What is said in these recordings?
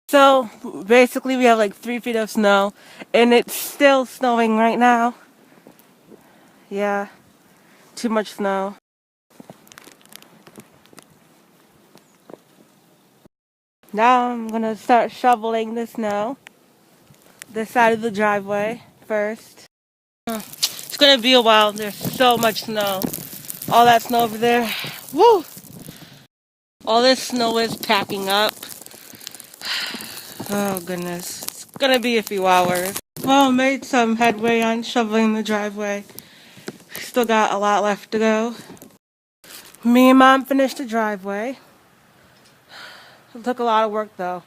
So basically we have like 3 feet of snow and it's still snowing right now. Yeah, too much snow. Now I'm gonna start shoveling the snow. This side of the driveway first. It's gonna be a while. There's so much snow. All that snow over there. Woo! All this snow is packing up. Oh goodness. It's gonna be a few hours. Well, made some headway on shoveling the driveway. Still got a lot left to go. Me and Mom finished the driveway. It took a lot of work though.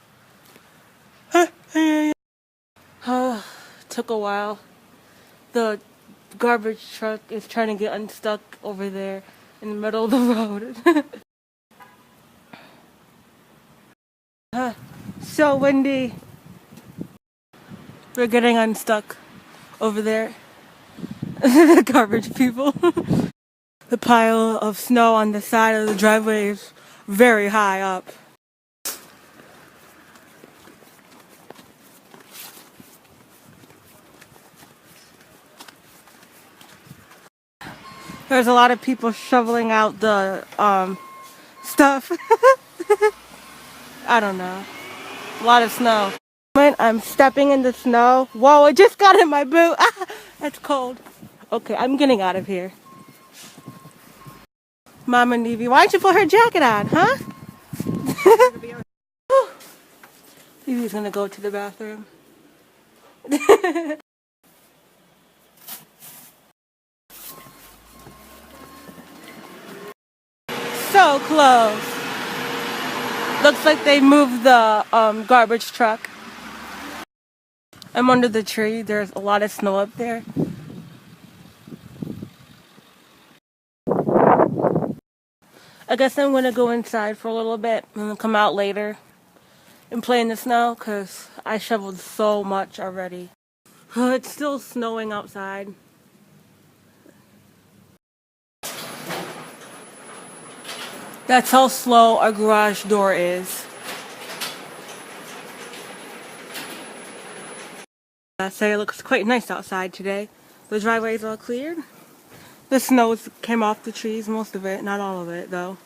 Took a while. The garbage truck is trying to get unstuck over there in the middle of the road. So windy. We're getting unstuck over there. The garbage people. The pile of snow on the side of the driveway is very high up. There's a lot of people shoveling out the stuff. I don't know. A lot of snow. I'm stepping in the snow. Whoa, it just got in my boot. That's cold. Okay, I'm getting out of here. Mama Nevy, why don't you put her jacket on, huh? Nevy's gonna go to the bathroom. So close. Looks like they moved the garbage truck. I'm under the tree. There's a lot of snow up there. I guess I'm gonna go inside for a little bit and then come out later and play in the snow because I shoveled so much already. It's still snowing outside. That's how slow our garage door is. I say it looks quite nice outside today. The driveway's all cleared. The snow came off the trees, most of it, not all of it though.